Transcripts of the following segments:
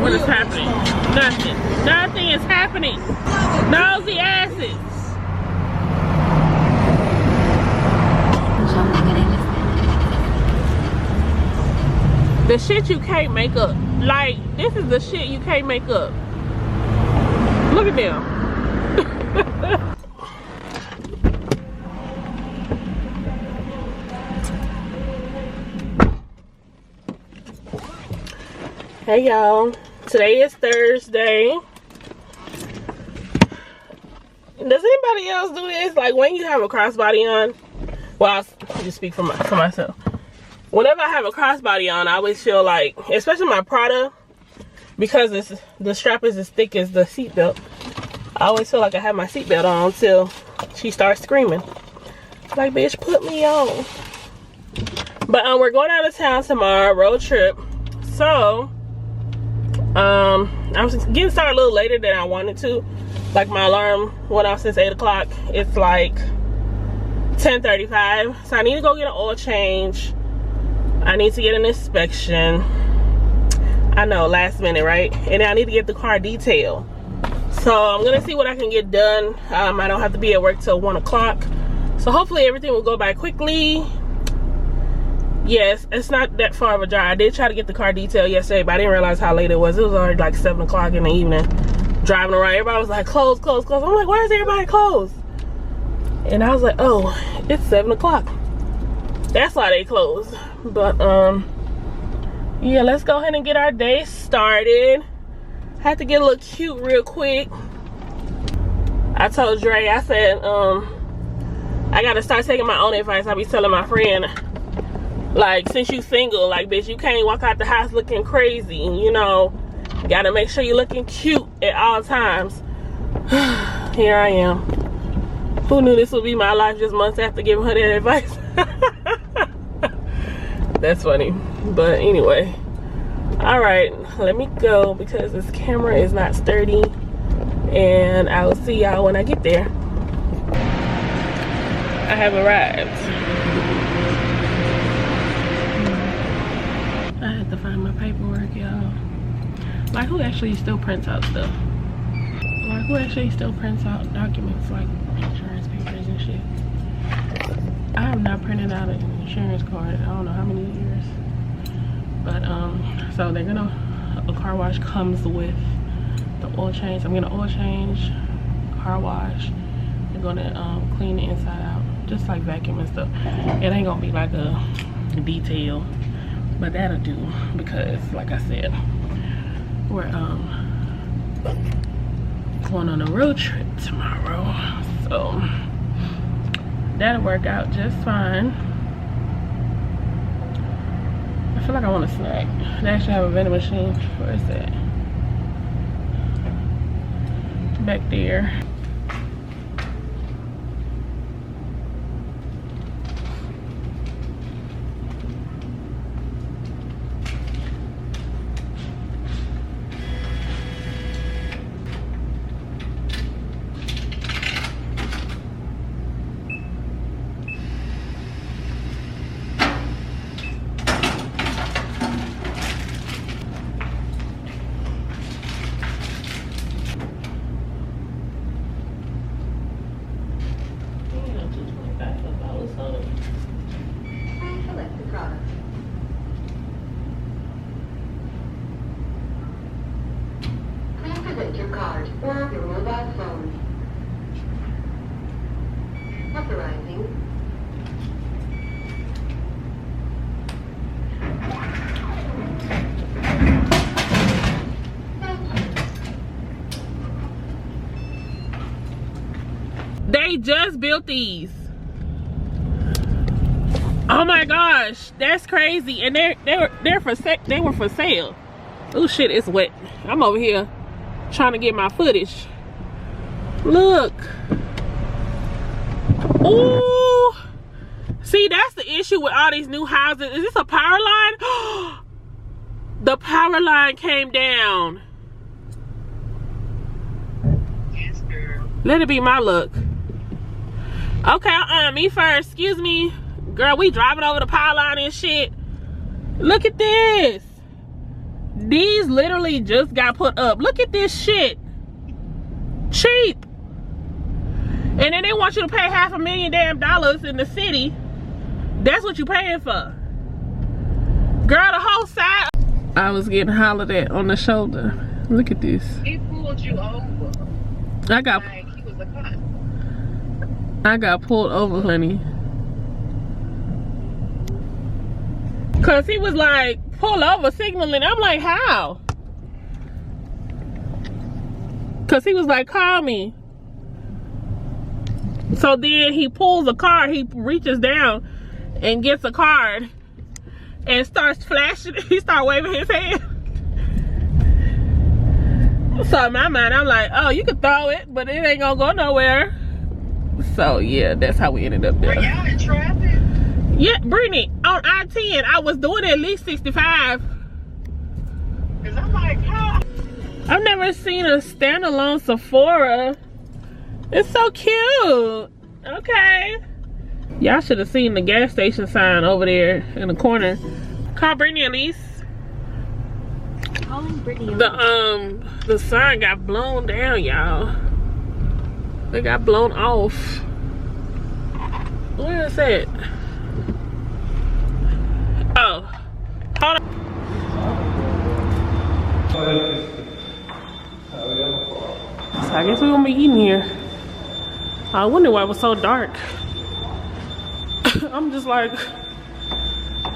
What is happening? Nothing. Nothing is happening. Nosy asses. The shit you can't make up. Like, this is the shit you can't make up. Look at them. Hey y'all, today is Thursday. Does anybody else do this? Like when you have a crossbody on, well, I'll just speak for myself. Whenever I have a crossbody on, I always feel like, especially my Prada, because the strap is as thick as the seatbelt, I always feel like I have my seatbelt on until she starts screaming. Like, bitch, put me on. But we're going out of town tomorrow, road trip. So, I was getting started a little later than I wanted to. Like my alarm went off since 8 o'clock. It's like 10:35. So I need to go get an oil change. I need to get an inspection. I know, last minute, right? And then I need to get the car detailed. So I'm gonna see what I can get done. I don't have to be at work till 1 o'clock. So hopefully everything will go by quickly. Yes, it's not that far of a drive. I did try to get the car detailed yesterday, but I didn't realize how late it was. It was already like 7 o'clock in the evening. Driving around, everybody was like, close, close, close. I'm like, why is everybody closed? And I was like, oh, it's 7 o'clock. That's why they closed. But, yeah, let's go ahead and get our day started. Had to get a little cute real quick. I told Dre, I said, I gotta start taking my own advice. I be telling my friend, like, since you single, like, bitch, you can't walk out the house looking crazy, you know. You gotta make sure you're looking cute at all times. Here I am. Who knew this would be my life just months after giving her that advice? That's funny. But anyway. Alright, let me go because this camera is not sturdy. And I will see y'all when I get there. I have arrived. I had to find my paperwork, y'all. Like, who actually still prints out stuff? Like, who actually still prints out documents like insurance papers and shit? I have not printed out an insurance card in I don't know how many years. But, so they're gonna, a car wash comes with the oil change. I'm gonna oil change, car wash. They're gonna clean the inside out, just like vacuum and stuff. It ain't gonna be like a detail, but that'll do because, like I said, we're going on a road trip tomorrow, so that'll work out just fine. I feel like I want a snack. They actually have a vending machine. Where is that? Back there. Your card or your mobile phone. Authorizing. They just built these. Oh my gosh, that's crazy. And they were for sale. Oh shit, it's wet. I'm over here trying to get my footage. Look. Ooh. See, that's the issue with all these new houses. Is this a power line? The power line came down. Yes, girl. Let it be my luck. Okay, me first. Excuse me. Girl, we driving over the power line and shit. Look at this. These literally just got put up. Look at this shit. Cheap. And then they want you to pay $500,000 damn in the city. That's what you paying for. Girl, the whole side. I was getting hollered at on the shoulder. Look at this. He pulled you over. I got Like he was a cop. I got pulled over, honey. Cause he was like, pull over, signaling. I'm like, how? Cause he was like, call me. So then he pulls a card, he reaches down and gets a card and starts flashing. He starts waving his hand. So in my mind, I'm like, oh, you can throw it, but it ain't gonna go nowhere. So yeah, that's how we ended up there. Were y'all in traffic? Yeah, Brittany, on I-10, I was doing at least 65. Cause I'm like, how? I've never seen a standalone Sephora. It's so cute. Okay. Y'all should have seen the gas station sign over there in the corner. Call Brittany Elise. Calling Brittany Elise. The sign got blown down, y'all. It got blown off. Where is it? Oh, hold on. So I guess we're gonna be eating here. I wonder why it was so dark. I'm just like,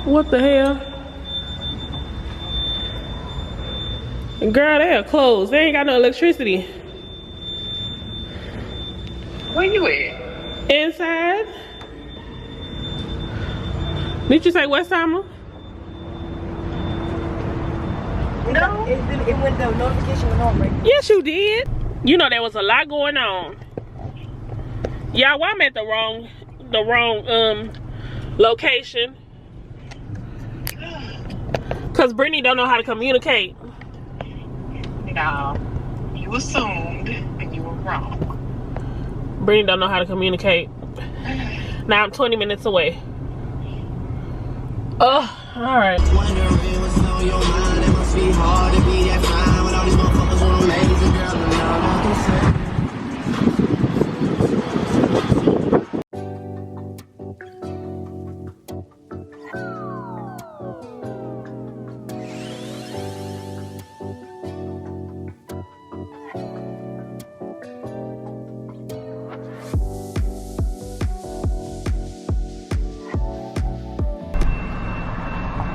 what the hell? And girl, they are closed. They ain't got no electricity. Where you at? Inside. Did you say Westheimer? No. It went, the notification went on, right? Yes, you did. You know there was a lot going on. Y'all, well, I'm at the wrong location. Cause Brittany don't know how to communicate. No. You assumed and you were wrong. Brittany don't know how to communicate. Now I'm 20 minutes away. Oh, alright. Wondering what's on your mind. It must be hard to be that fine when all these motherfuckers want amazing girls and all I can say.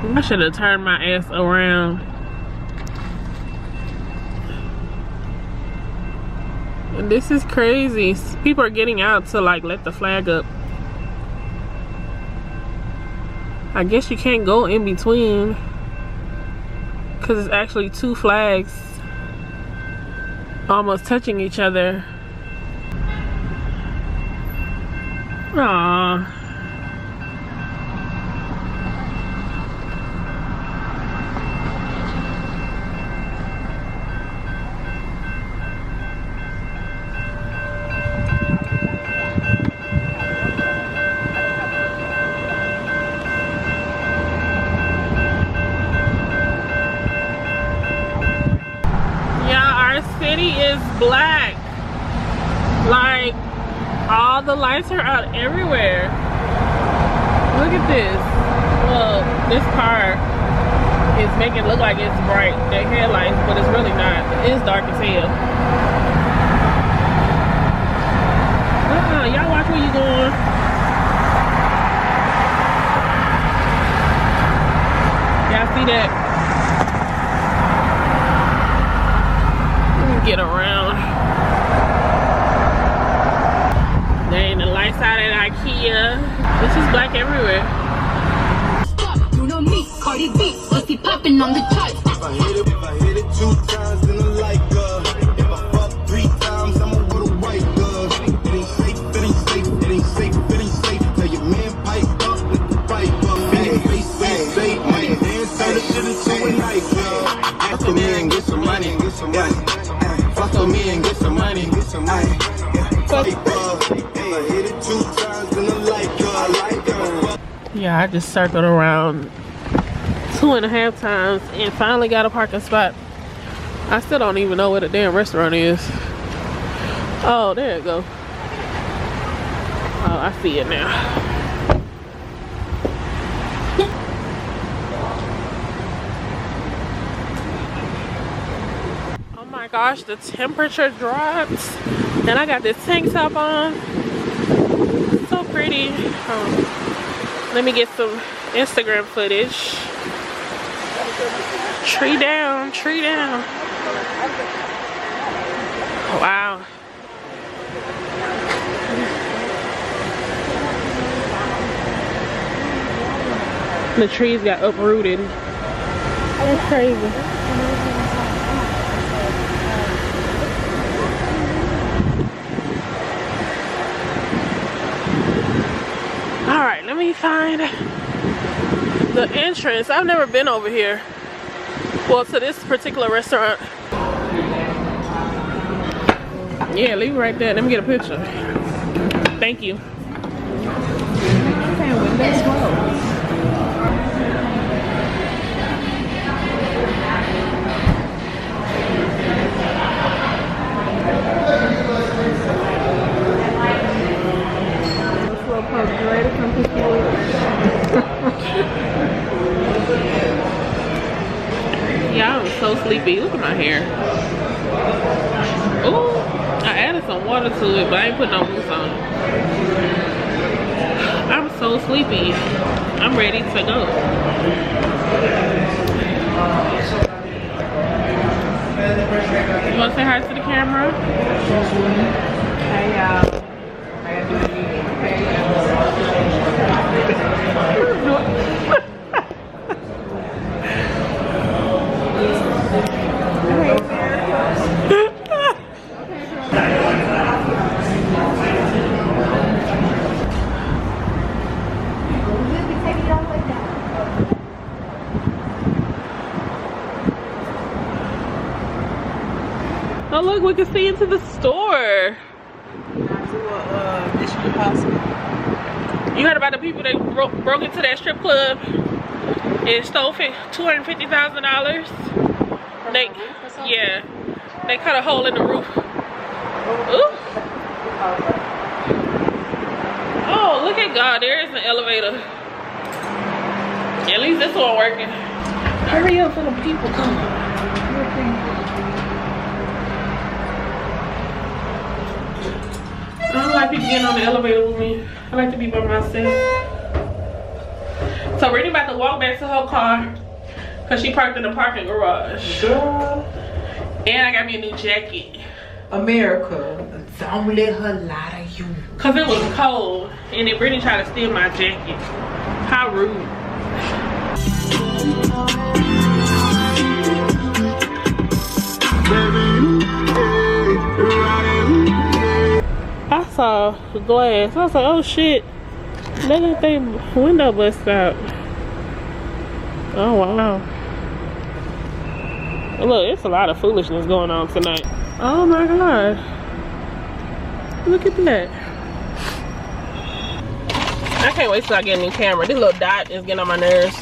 I should have turned my ass around. And this is crazy. People are getting out to like let the flag up. I guess you can't go in between because it's actually two flags almost touching each other. Aww. City is black. Like all the lights are out everywhere. Look at this. Well, this car is making it look like it's bright, the headlights, but it's really not. It's dark as hell. Y'all watch where you going. Y'all see that? Get around. There ain't the lights out at IKEA. This is black everywhere. You know me, Cardi B, pussy popping on the charts. If I hit it 2 times, then I like if I fuck 3 times, I'ma go to white It ain't safe, it ain't safe, it ain't safe, it ain't safe. Tell your man pipe up with the pipe up. Face, man, dance, turn the shit into a night. After me and get some money, get some money. Fuck me and get some money, get some money. Hit it 2 times, then I like Yeah, I just circled around 2 2.5 times and finally got a parking spot. I still don't even know where the damn restaurant is. Oh, there it go. Oh, I see it now. Oh my gosh, the temperature dropped. And I got this tank top on. So pretty. Let me get some Instagram footage. Tree down, tree down. Wow. The trees got uprooted. That's crazy. Alright, let me find the entrance. I've never been over here. Well, to this particular restaurant. Yeah, leave it right there. Let me get a picture. Thank you. Yeah, I'm so sleepy. Look at my hair. Ooh, I added some water to it, but I ain't put no mousse on it. I'm so sleepy. I'm ready to go. You want to say hi to the camera? Hey, y'all. Oh look, we can see into the store. Mission Impossible. You heard about the people that broke into that strip club and stole $250,000? They, yeah, they cut a hole in the roof. Ooh. Oh, look at God, there is an elevator. At least this one working. Hurry up for the people coming. I don't like people getting on the elevator with me. I like to be by myself. So Brittany about to walk back to her car because she parked in the parking garage. Girl, And I got me a new jacket. America, don't let her lie to you. Because it was cold. And then Brittany tried to steal my jacket. How rude. I saw the glass. I was like, oh shit. They got their window bust out. Oh wow. Look, it's a lot of foolishness going on tonight. Oh my god. Look at that. I can't wait till I get a new camera. This little dot is getting on my nerves.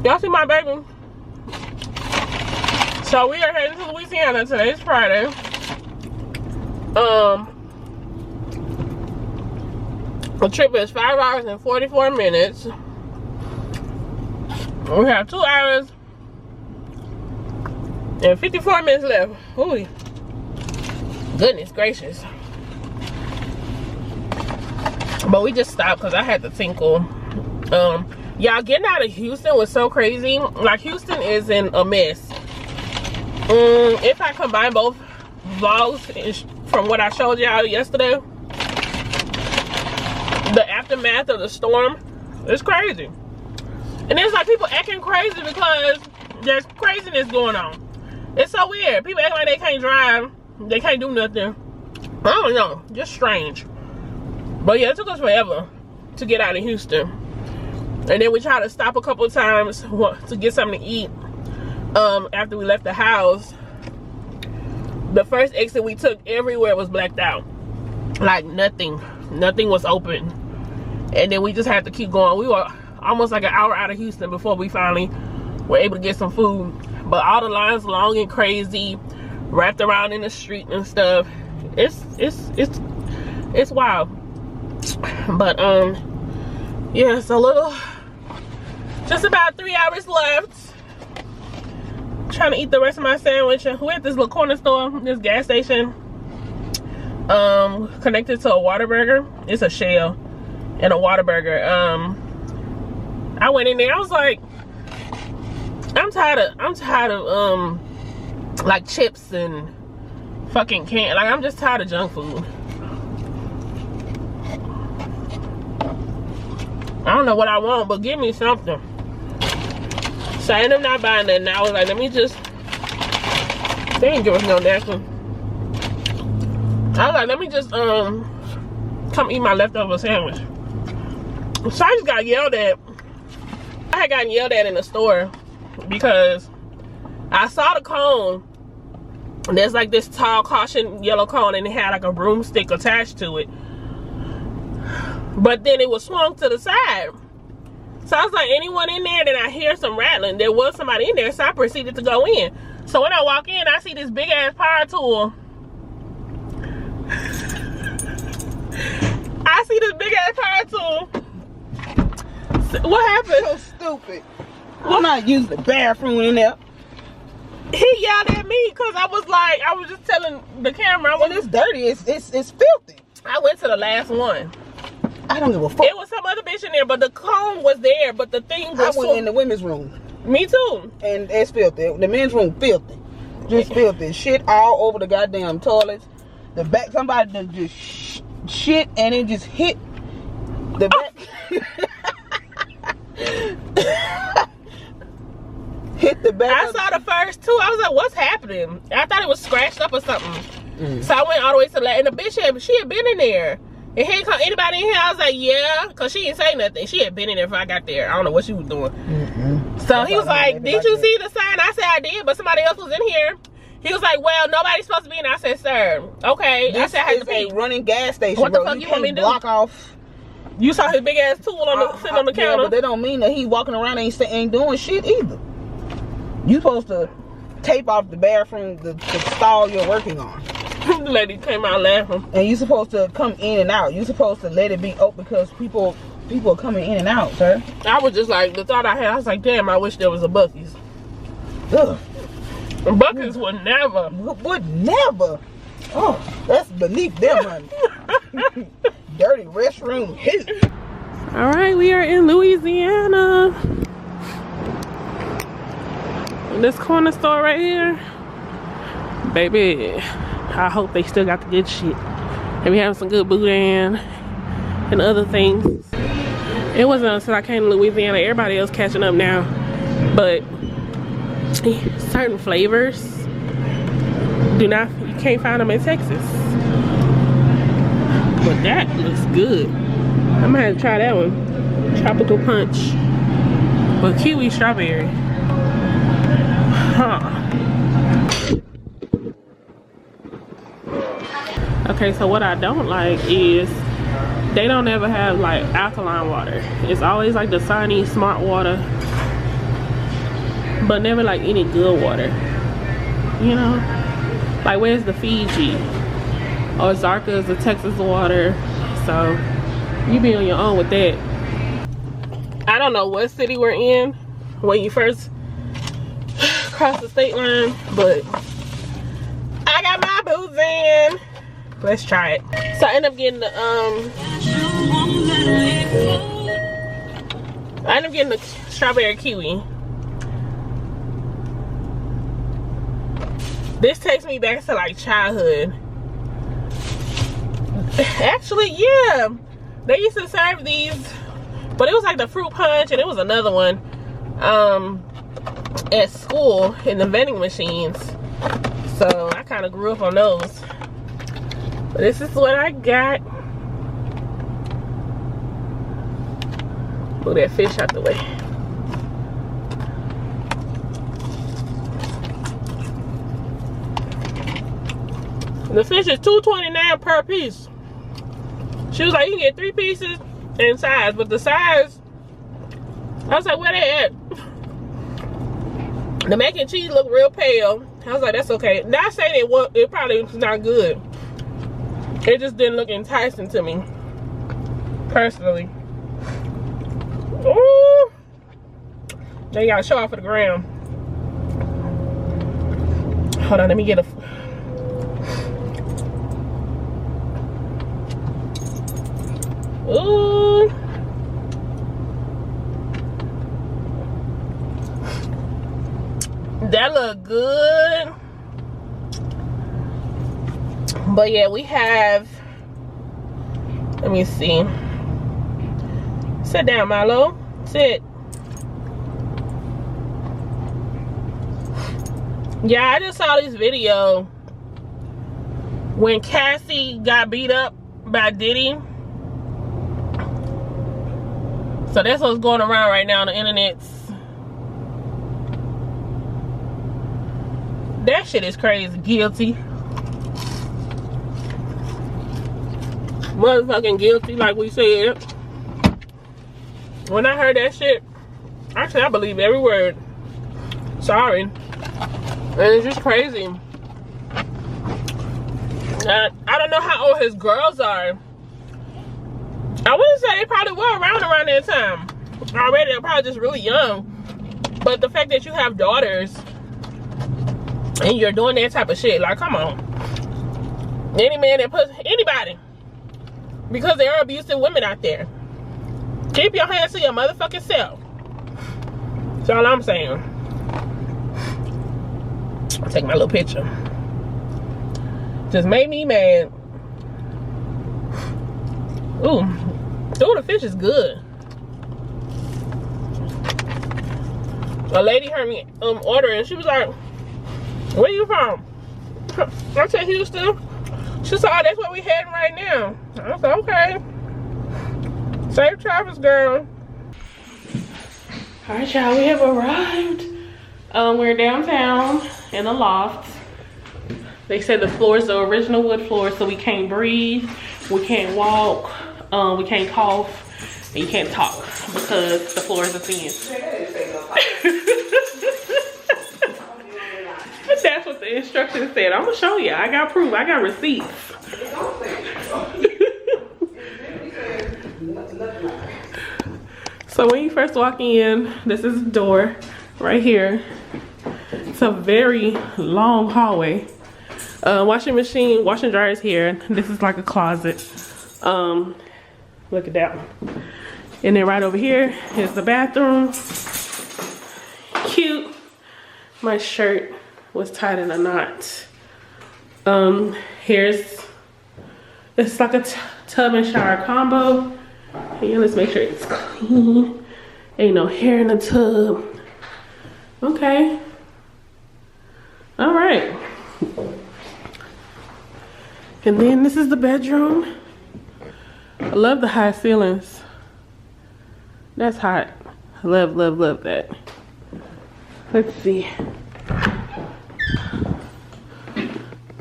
Y'all see my baby? So we are heading to Louisiana. Today's Friday. The trip is 5 hours and 44 minutes. We have 2 hours and 54 minutes left. Ooh, goodness gracious. But we just stopped because I had to tinkle. Y'all, getting out of Houston was so crazy. Like, Houston is in a mess. If I combine both vlogs from what I showed y'all yesterday, the aftermath of the storm, it's crazy. And it's like people acting crazy because there's craziness going on. It's so weird. People act like they can't drive, they can't do nothing. I don't know, just strange. But yeah, it took us forever to get out of Houston. And then we tried to stop a couple of times to get something to eat. After we left the house, the first exit we took, everywhere was blacked out. Like nothing was open. And then we just had to keep going. We were almost like an hour out of Houston before we finally were able to get some food. But all the lines long and crazy, wrapped around in the street and stuff. It's wild. But yeah, it's a little, just about 3 hours left. Trying to eat the rest of my sandwich. We're at this little corner store, this gas station, connected to a Whataburger. It's a Shell and a Whataburger. I went in there, I was like, I'm tired of like chips and fucking Cant. Like, I'm just tired of junk food. I don't know what I want, but give me something. So I ended up not buying that, and I was like, let me just, they ain't give us no napkin. I was like, let me just come eat my leftover sandwich. So I just got yelled at. I had gotten yelled at in the store because I saw the cone. There's like this tall caution yellow cone, and it had like a broomstick attached to it. But then it was swung to the side. So I was like, anyone in there? Then I hear some rattling. There was somebody in there, so I proceeded to go in. So when I walk in, I see this big ass power tool. I see this big ass power tool. What happened? So stupid. I'm not using the bathroom in there. He yelled at me because I was like, I was just telling the camera. And it's dirty. It's filthy. I went to the last one. I don't give a fuck. It was some other bitch in there, but the cone was there, but the thing was I went in the women's room. Me too. And it's filthy. The men's room filthy. Just filthy. Shit all over the goddamn toilets. The back, somebody done just shit and it just hit the back. Hit the back. I saw the first two. I was like, what's happening? I thought it was scratched up or something. So I went all the way to the left, and the bitch she had been in there. And he ain't call anybody in here. I was like, yeah, because she didn't say nothing. She had been in there before I got there. I don't know what she was doing. So he was like, did you see the sign? I said, I did, but somebody else was in here. He was like, well, nobody's supposed to be in there. I said, sir, okay. I said, I had to pay. A running gas station. What the fuck you want me to do? Block off. You saw his big ass tool on sitting on the counter. Yeah, but that don't mean that he walking around ain't doing shit either. You supposed to tape off the bathroom, the stall you're working on. The lady came out laughing. And you supposed to come in and out. You supposed to let it be open because people are coming in and out, sir. I was just like, the thought I had, I was like, damn, I wish there was a Buc-ee's. Ugh. Buc-ee's would never. Would never. Oh, that's beneath them, honey. Dirty restroom. All right, we are in Louisiana. This corner store right here, baby, I hope they still got the good shit. They be having some good boudin and other things. It wasn't until I came to Louisiana, everybody else catching up now, but certain flavors you can't find them in Texas. But that looks good. I'm gonna have to try that one. Tropical punch, but kiwi strawberry. Huh. Okay, so what I don't like is they don't ever have like alkaline water. It's always like the Sunny Smart water, but never like any good water. You know, like where's the Fiji or Zarka is the Texas water, so you be on your own with that. I don't know what city we're in when you first cross the state line, but I got my boots in. Let's try it. So I ended up getting the strawberry kiwi. This takes me back to like childhood. Actually, yeah, they used to serve these, but it was like the fruit punch, and it was another one at school in the vending machines. So I kind of grew up on those. But this is what I got. Move that fish out the way. The fish is $2.29 per piece. She was like, you can get 3 pieces in size, but the size I was like, where they at? The mac and cheese looked real pale. I was like, that's okay. Not saying it probably was not good. It just didn't look enticing to me, personally. Ooh. They gotta show off for the gram. Hold on, let me get a. Ooh. That look good. But yeah, we have, let me see. Sit down, Milo. Sit. Yeah, I just saw this video when Cassie got beat up by Diddy. So that's what's going around right now on the internet. That shit is crazy. Guilty. Motherfucking guilty, like we said. When I heard that shit, actually I believe every word. Sorry. And it's just crazy. I don't know how old his girls are. I wouldn't say they probably were around that time. Already, they're probably just really young. But the fact that you have daughters and you're doing that type of shit, like, come on. Any man that puts anybody, because there are abusive women out there. Keep your hands to your motherfucking self. That's all I'm saying. I'll take my little picture. Just made me mad. Ooh, the fish is good. A lady heard me ordering. She was like, "Where you from?" I said, "Houston." She said, "Oh, that's what we heading right now." I said, "Okay. Safe travels, girl." All right, y'all, we have arrived. We're downtown in a loft. They said the floors are original wood floors, so we can't breathe, we can't walk, we can't cough, and you can't talk because the floors are thin. That's what the instructions said. I'm gonna show you. I got proof. I got receipts. So when you first walk in, this is the door right here. It's a very long hallway. Washing machine, washing dryer is here. This is like a closet. Look at that one. And then right over here is the bathroom. Cute. My shirt was tied in a knot. It's like a tub and shower combo. Here, let's make sure it's clean. Ain't no hair in the tub. Okay. All right. And then this is the bedroom. I love the high ceilings. That's hot. I love, love, love that. Let's see.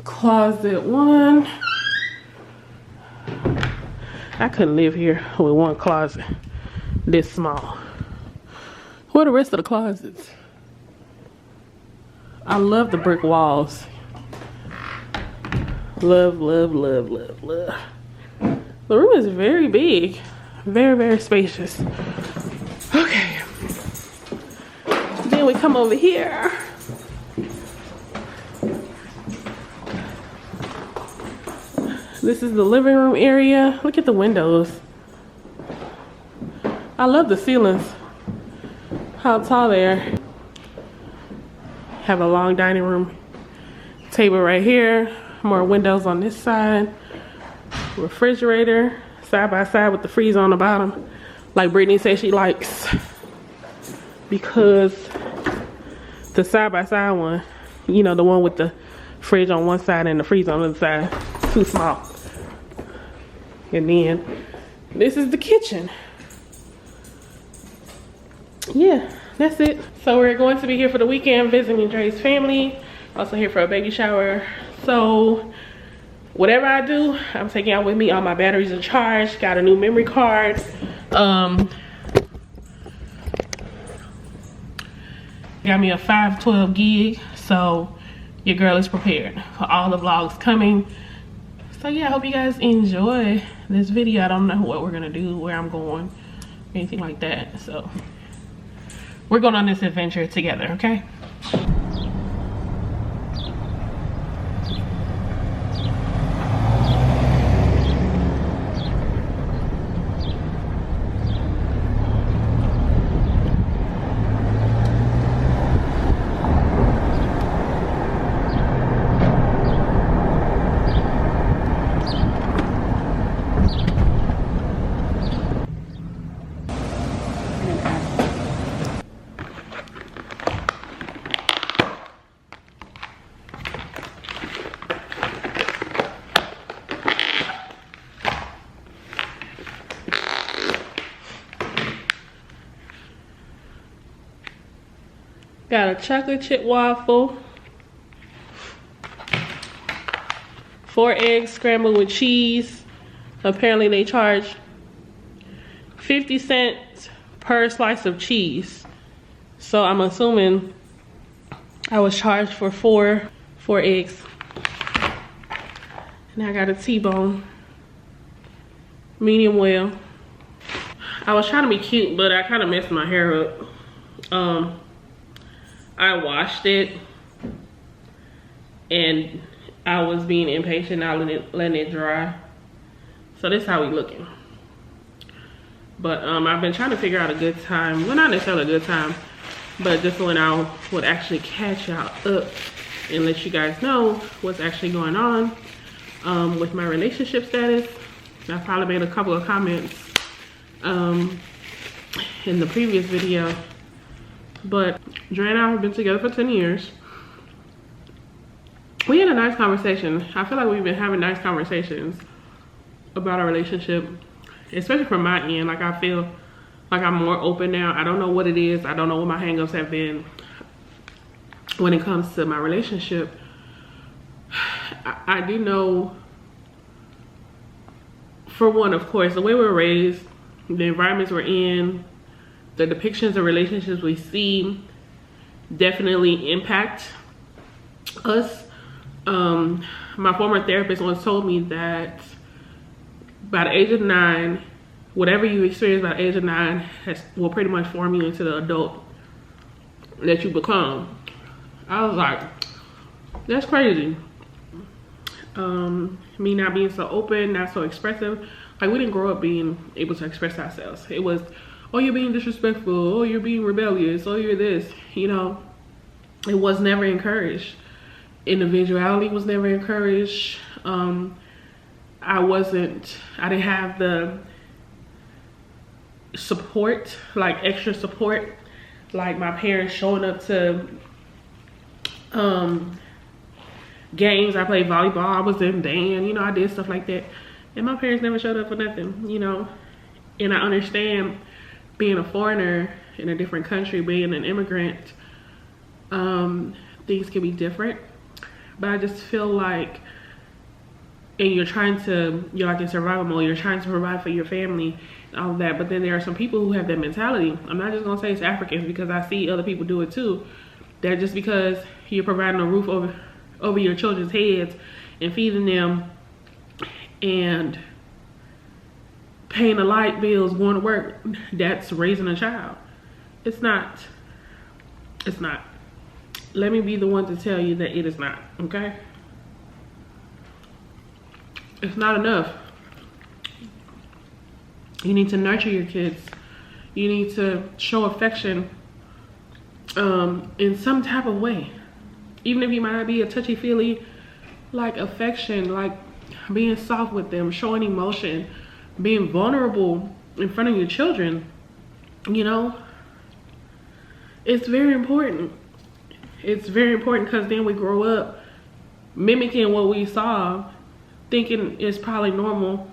Closet one. I couldn't live here with one closet this small. What are the rest of the closets? I love the brick walls. Love, love, love, love, love. The room is very big. Very, very spacious. Okay. Then we come over here. This is the living room area. Look at the windows. I love the ceilings. How tall they are. Have a long dining room table right here. More windows on this side. Refrigerator side by side with the freezer on the bottom, like Brittany said she likes, because the side by side one, you know, the one with the fridge on one side and the freezer on the other side, too small. And then this is the kitchen. Yeah, that's it. So we're going to be here for the weekend visiting Dre's family. Also here for a baby shower. So whatever I do, I'm taking out with me. All my batteries are charged. Got a new memory card. Got me a 512 gig, so your girl is prepared for all the vlogs coming. So yeah, I hope you guys enjoy this video. I don't know what we're gonna do, where I'm going, anything like that. So we're going on this adventure together, okay? Got a chocolate chip waffle, 4 eggs scrambled with cheese. Apparently they charge 50 cents per slice of cheese. So I'm assuming I was charged for four eggs. And I got a T-bone, medium well. I was trying to be cute, but I kind of messed my hair up. I washed it and I was being impatient, not letting it dry. So this is how we looking. But I've been trying to figure out a good time. Well, not necessarily a good time, but just when I would actually catch y'all up and let you guys know what's actually going on with my relationship status. I probably made a couple of comments in the previous video. But Dre and I have been together for 10 years. We had a nice conversation. I feel like we've been having nice conversations about our relationship, especially from my end. Like, I feel like I'm more open now. I don't know what it is. I don't know what my hangups have been when it comes to my relationship. I do know, for one, of course, the way we're raised, the environments we're in, the depictions of relationships we see definitely impact us. My former therapist once told me that by the age of 9, whatever you experience by the age of 9 will pretty much form you into the adult that you become. I was like, that's crazy. Me not being so open, not so expressive. Like, we didn't grow up being able to express ourselves. It was, oh, you're being disrespectful, oh, you're being rebellious, oh, you're this, you know. It was never encouraged. Individuality was never encouraged. I didn't have the support, like extra support, like my parents showing up to games. I played volleyball, I was in band, you know, I did stuff like that. And my parents never showed up for nothing, you know. And I understand being a foreigner in a different country, being an immigrant, things can be different. But I just feel like, and you're like in survival mode, you're trying to provide for your family and all of that. But then there are some people who have that mentality. I'm not just gonna say it's Africans, because I see other people do it too. That just because you're providing a roof over your children's heads and feeding them and paying the light bills, going to work, that's raising a child. It's not. Let me be the one to tell you that it is not, okay? It's not enough. You need to nurture your kids. You need to show affection in some type of way. Even if you might not be a touchy-feely, like affection, like being soft with them, showing emotion, being vulnerable in front of your children, you know, it's very important. It's very important, because then we grow up mimicking what we saw, thinking it's probably normal.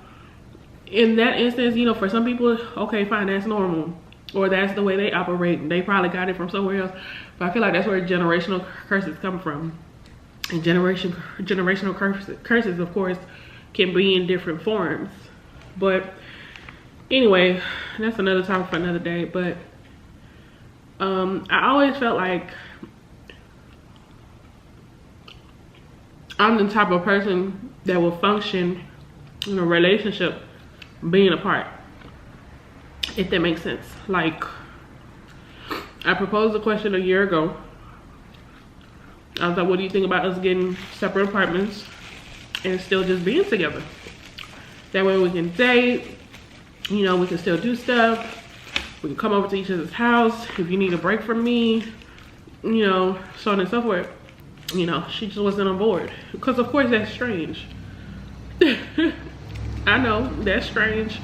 In that instance, you know, for some people, okay, fine, that's normal, or that's the way they operate. They probably got it from somewhere else. But I feel like that's where generational curses come from. And generational curses, of course, can be in different forms. But anyway, that's another topic for another day. But I always felt like I'm the type of person that will function in a relationship being apart, if that makes sense. Like, I proposed a question a year ago. I was like, what do you think about us getting separate apartments and still just being together? That way we can date, you know, we can still do stuff. We can come over to each other's house if you need a break from me, you know, so on and so forth. You know, she just wasn't on board. Because of course that's strange. I know, that's strange.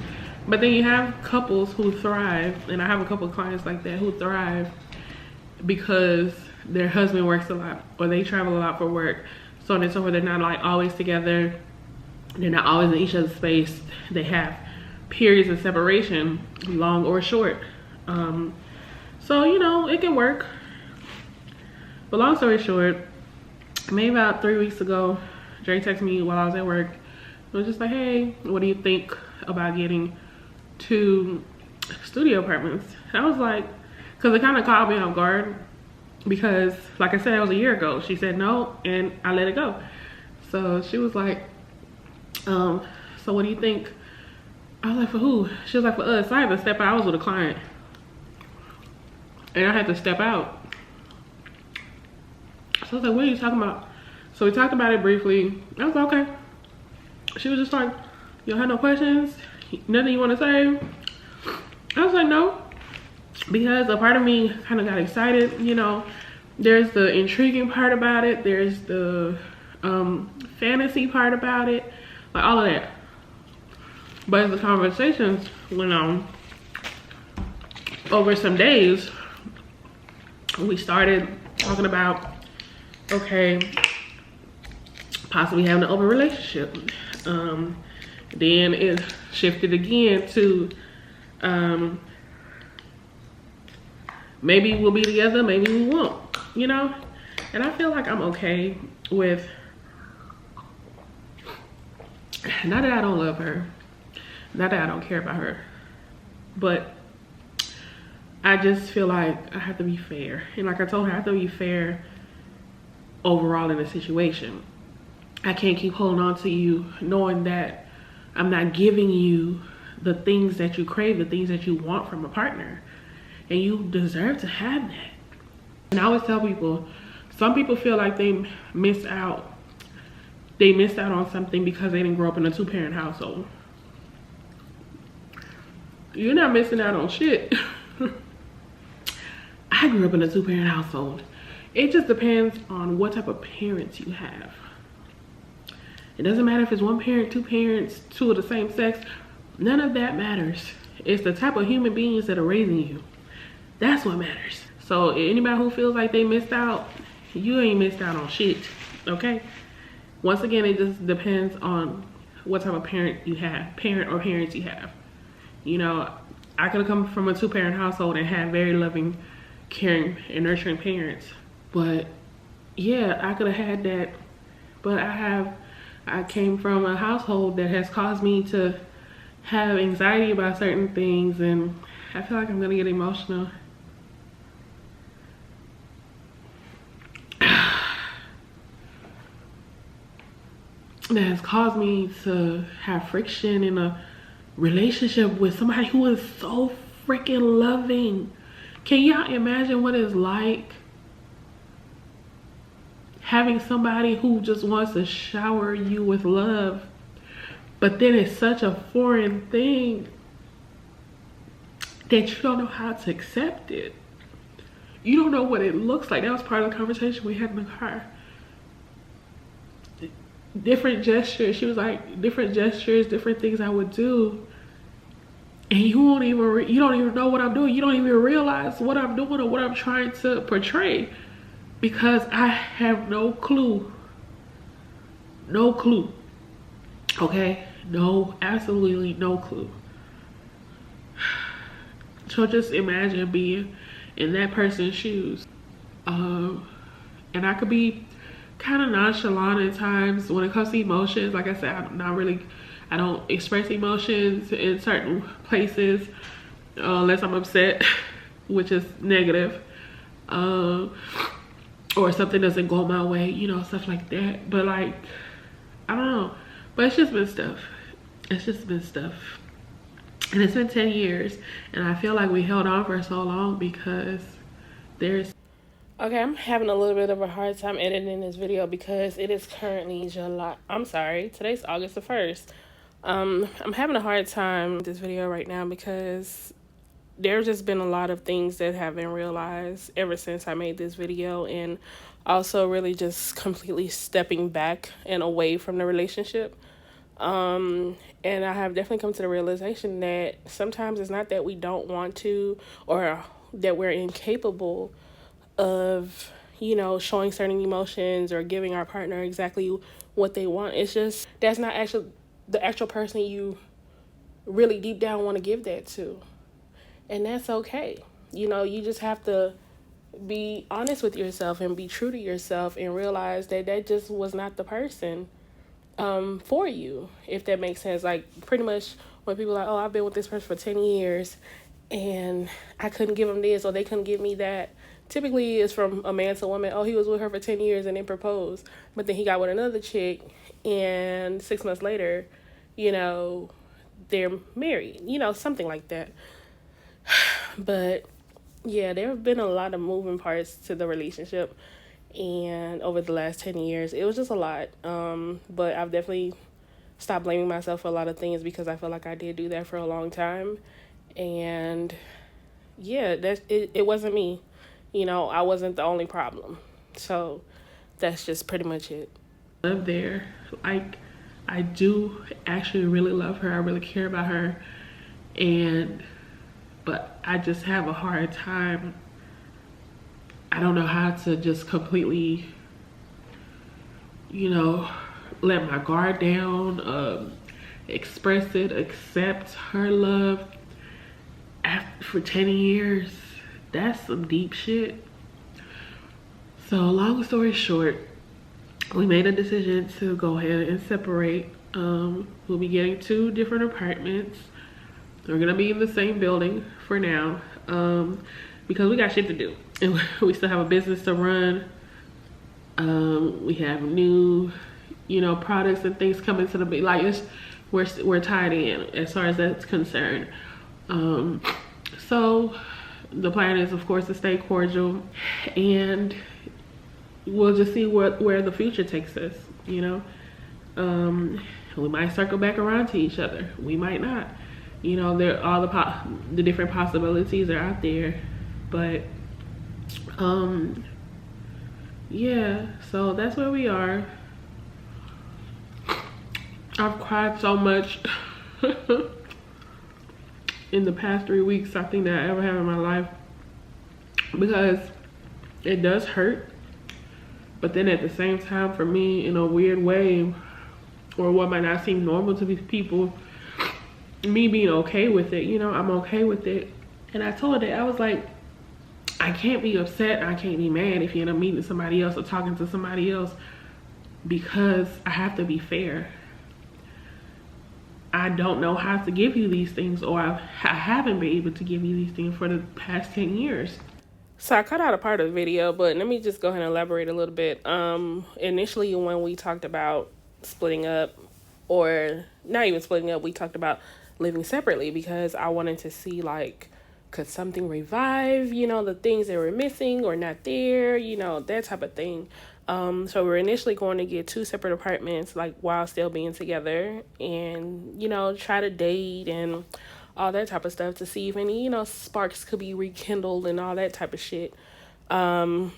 But then you have couples who thrive, and I have a couple of clients like that who thrive because their husband works a lot or they travel a lot for work, so on and so forth. They're not like always together. They're not always in each other's space. They have periods of separation, long or short. So, you know, it can work. But long story short, maybe about 3 weeks ago, Dre texted me while I was at work. It was just like, hey, what do you think about getting 2 studio apartments? I was like, because it kind of caught me off guard, because like I said, it was a year ago. She said no, and I let it go. So she was like, so what do you think? I was like, for who? She was like, for us. I had to step out. I was with a client, and I had to step out. So I was like, what are you talking about? So we talked about it briefly. I was like, okay. She was just like, you don't have no questions? Nothing you want to say? I was like, no. Because a part of me kind of got excited, you know. There's the intriguing part about it. There's the fantasy part about it. Like all of that. But as the conversations went on, over some days, we started talking about, okay, possibly having an open relationship. Then it shifted again to maybe we'll be together, maybe we won't, you know. And I feel like I'm okay with, not that I don't love her, not that I don't care about her, but I just feel like I have to be fair. And like I told her, I have to be fair overall in the situation. I can't keep holding on to you knowing that I'm not giving you the things that you crave, the things that you want from a partner. And you deserve to have that. And I always tell people, some people feel like they missed out. They missed out on something because they didn't grow up in a 2-parent household. You're not missing out on shit. I grew up in a 2-parent household. It just depends on what type of parents you have. It doesn't matter if it's 1 parent, 2 parents, 2 of the same sex. None of that matters. It's the type of human beings that are raising you. That's what matters. So anybody who feels like they missed out, you ain't missed out on shit, okay? Once again, it just depends on what type of parent you have, parent or parents you have. You know, I could have come from a 2-parent household and had very loving, caring, and nurturing parents. But yeah, I could have had that. But I came from a household that has caused me to have anxiety about certain things, and I feel like I'm gonna get emotional. That has caused me to have friction in a relationship with somebody who is so freaking loving. Can y'all imagine what it's like having somebody who just wants to shower you with love, but then it's such a foreign thing that you don't know how to accept it. You don't know what it looks like. That was part of the conversation we had in the car. Different gestures. She was like, different gestures, different things I would do, and you don't even know what I'm doing. You don't even realize what I'm doing or what I'm trying to portray, because I have no clue. No clue. Okay? No, absolutely no clue. So just imagine being in that person's shoes. And I could be kind of nonchalant at times when it comes to emotions. Like I said, I don't express emotions in certain places unless I'm upset, which is negative. or something doesn't go my way, you know, stuff like that. But like, I don't know, but it's just been stuff. It's just been stuff. And it's been 10 years, and I feel like we held on for so long because there's... Okay, I'm having a little bit of a hard time editing this video because it is currently July. I'm sorry, today's August the 1st. I'm having a hard time with this video right now because there's just been a lot of things that have been realized ever since I made this video, and also really just completely stepping back and away from the relationship. And I have definitely come to the realization that sometimes it's not that we don't want to or that we're incapable of, you know, showing certain emotions or giving our partner exactly what they want. It's just that's not actually the actual person you really deep down want to give that to. And that's okay. You know, you just have to be honest with yourself and be true to yourself and realize that that just was not the person for you, if that makes sense. Like, pretty much when people are like, oh, I've been with this person for 10 years and I couldn't give them this or they couldn't give me that, typically it's from a man to a woman. Oh, he was with her for 10 years and then proposed, but then he got with another chick and 6 months later, you know, they're married, you know, something like that. But yeah, there have been a lot of moving parts to the relationship, and over the last 10 years it was just a lot. But I've definitely stopped blaming myself for a lot of things because I feel like I did do that for a long time. And yeah, it wasn't me, you know, I wasn't the only problem. So that's just pretty much it. Love there, like, I do actually really love her, I really care about her, but I just have a hard time. I don't know how to just completely, you know, let my guard down, express it, accept her love for 10 years. That's some deep shit. So long story short, we made a decision to go ahead and separate. We'll be getting 2 different apartments. We're gonna be in the same building for now, because we got shit to do and we still have a business to run. We have new, you know, products and things coming to the like we're tied in as far as that's concerned. So the plan is, of course, to stay cordial, and we'll just see where the future takes us, you know. We might circle back around to each other, we might not, you know. There all the different possibilities are out there. But yeah, so that's where we are. I've cried so much in the past 3 weeks, I think, that I ever have in my life, because it does hurt. But then at the same time, for me, in a weird way, or what might not seem normal to these people, me being okay with it, you know, I'm okay with it. And I told her, I was like, I can't be upset, I can't be mad if you end up meeting somebody else or talking to somebody else, because I have to be fair. I don't know how to give you these things, or I haven't been able to give you these things for the past 10 years. So I cut out a part of the video, but let me just go ahead and elaborate a little bit. Initially, when we talked about splitting up, or not even splitting up, we talked about living separately, because I wanted to see, like, could something revive, you know, the things that were missing or not there, you know, that type of thing. So we're initially going to get 2 separate apartments, like, while still being together, and, you know, try to date and all that type of stuff to see if any, you know, sparks could be rekindled and all that type of shit. But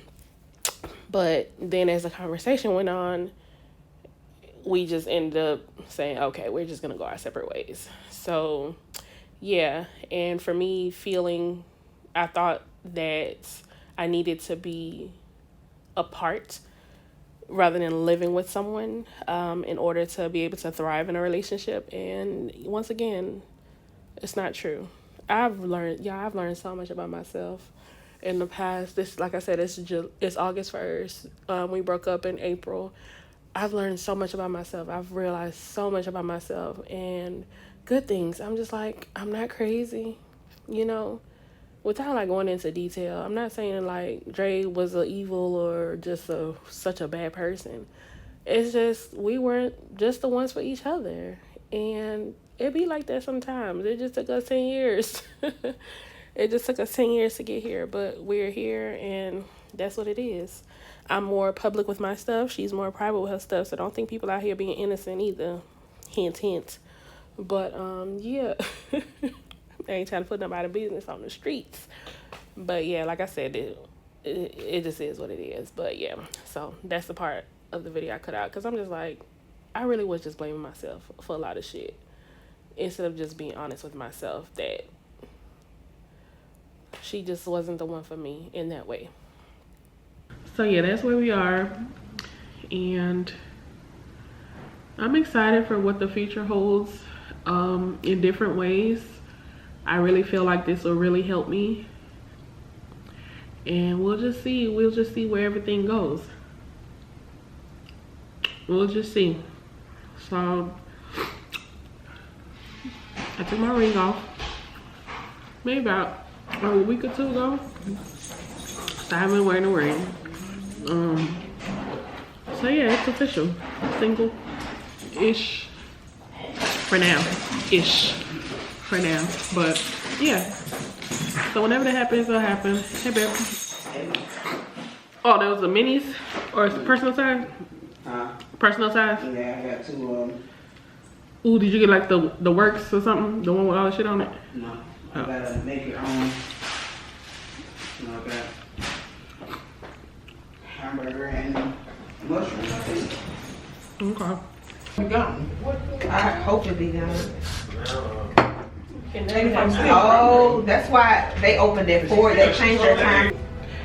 then as the conversation went on, we just ended up saying, okay, we're just gonna go our separate ways. So yeah, and for me, I thought that I needed to be apart rather than living with someone, in order to be able to thrive in a relationship. And once again, it's not true. I've learned so much about myself in the past. This, like I said, it's August 1st. We broke up in April. I've learned so much about myself. I've realized so much about myself, and good things. I'm just like, I'm not crazy, you know. without like going into detail, I'm not saying like Dre was an evil or just such a bad person. It's just we weren't just the ones for each other, and it be like that sometimes. It just took us 10 years. It just took us 10 years to get here, but we're here, and that's what it is. I'm more public with my stuff. She's more private with her stuff, so don't think people out here being innocent either. Hint, hint. But yeah. I ain't trying to put nobody business on the streets. But yeah, like I said, it just is what it is. But yeah, so that's the part of the video I cut out, because I'm just like, I really was just blaming myself for a lot of shit instead of just being honest with myself that she just wasn't the one for me in that way. So yeah, that's where we are, and I'm excited for what the future holds in different ways. I really feel like this will really help me, and we'll just see where everything goes. We'll just see. So I took my ring off maybe about a week or two ago, so I haven't been wearing a ring. So yeah, it's official. Single-ish for now. For now, but yeah. So whenever that happens, it'll happen. Hey, babe. Oh, there was a minis or personal size? Personal size? Yeah, I got two. Ooh, did you get like the works or something? The one with all the shit on it? No, I gotta make it on. You know, I got hamburger and mushrooms, I think. Okay. Be gone. I hope it be gone. Oh, Oh, that's why they opened at 4. They changed their time.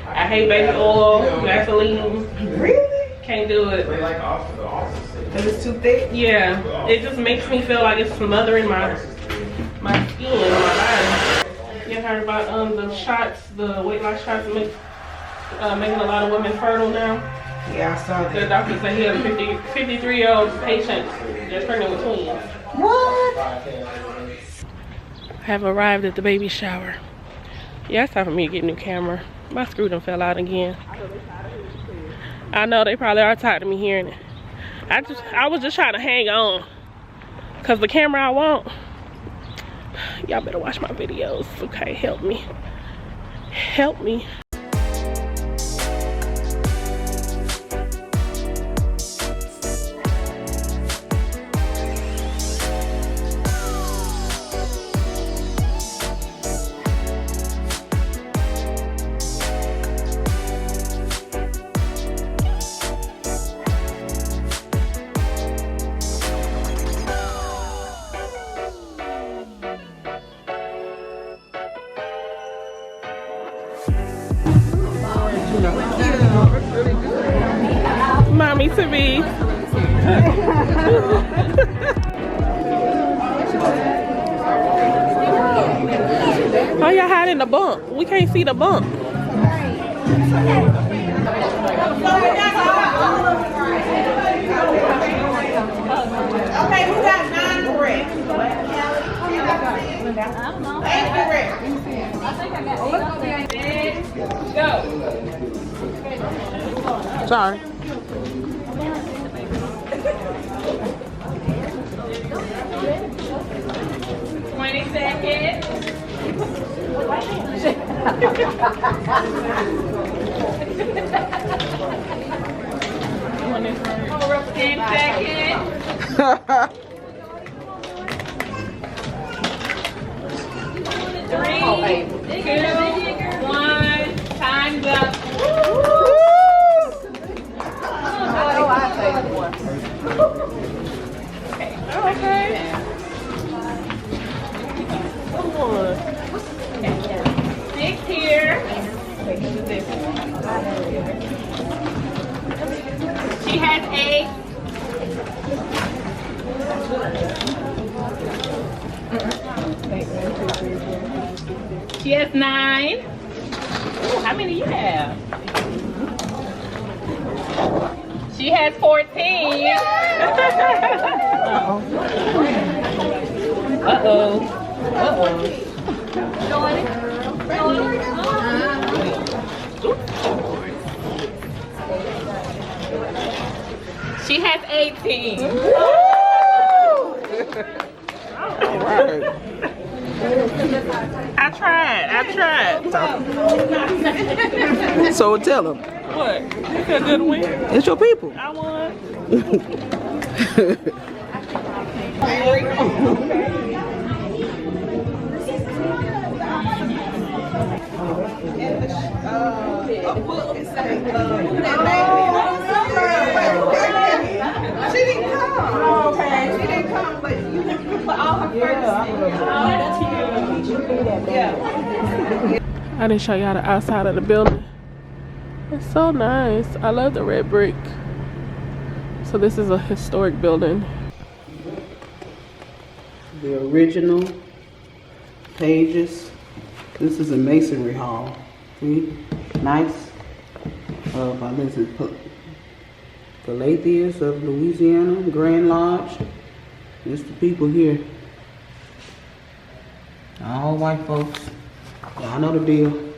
I hate baby oil, Vaseline. Really? Can't do it. Because it's too thick? Yeah, it just makes me feel like it's smothering my skin, my body. You heard about the shots, the weight loss shots making a lot of women fertile now? Yeah, I saw The that. doctor said he had a 53-year-old patient that's pregnant with twins. What? I have arrived at the baby shower. Yeah, it's time for me to get a new camera. My screw done fell out again. I know they probably are tired of me hearing it. I was just trying to hang on, cause the camera I want. Y'all better watch my videos, okay? Help me. Help me. Mommy to be. Oh, y'all hiding the bump. We can't see the bump. Okay, who got 9 correct? Thank you, Rick. Sorry. Time's up. Okay. Come on. 6 here. She has 8. She has 9. Ooh, how many you have? She has 14. Uh-oh. Uh-oh. She has 18. All right. I tried. So tell them, What? You said good win. it's your people. I won. She didn't come. Okay. She didn't come, but you can put all her I didn't show y'all the outside of the building. It's so nice. I love the red brick. So this is a historic building. The original pages. This is a masonry hall. See? Nice. This is Galatians of Louisiana, Grand Lodge. It's the people here. All white folks. Y'all know the deal.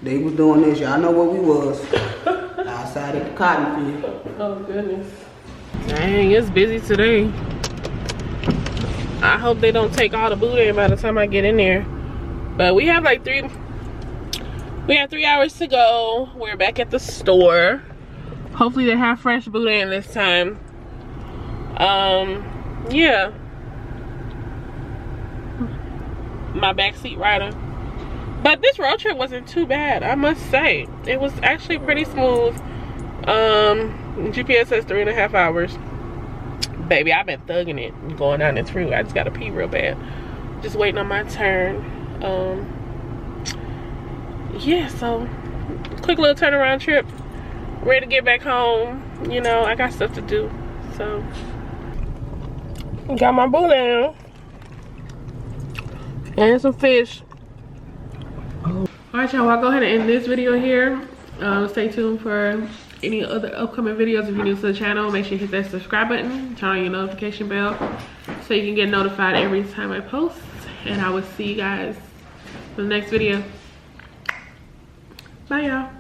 They was doing this. Y'all know where we was. Outside at the cotton field. Oh goodness. Dang, it's busy today. I hope they don't take all the boudin by the time I get in there. But we have like 3 hours to go. We're back at the store. Hopefully they have fresh boudin this time. Yeah. My backseat rider. But this road trip wasn't too bad, I must say. It was actually pretty smooth. GPS says 3.5 hours. Baby, I've been thugging it going down this route. I just gotta pee real bad. Just waiting on my turn. Yeah, so quick little turnaround trip. Ready to get back home. You know, I got stuff to do. So got my boudin and some fish. Alright y'all, I'll go ahead and end this video here. Stay tuned for any other upcoming videos. If you're new to the channel, make sure you hit that subscribe button, turn on your notification bell so you can get notified every time I post. And I will see you guys in the next video. Bye y'all.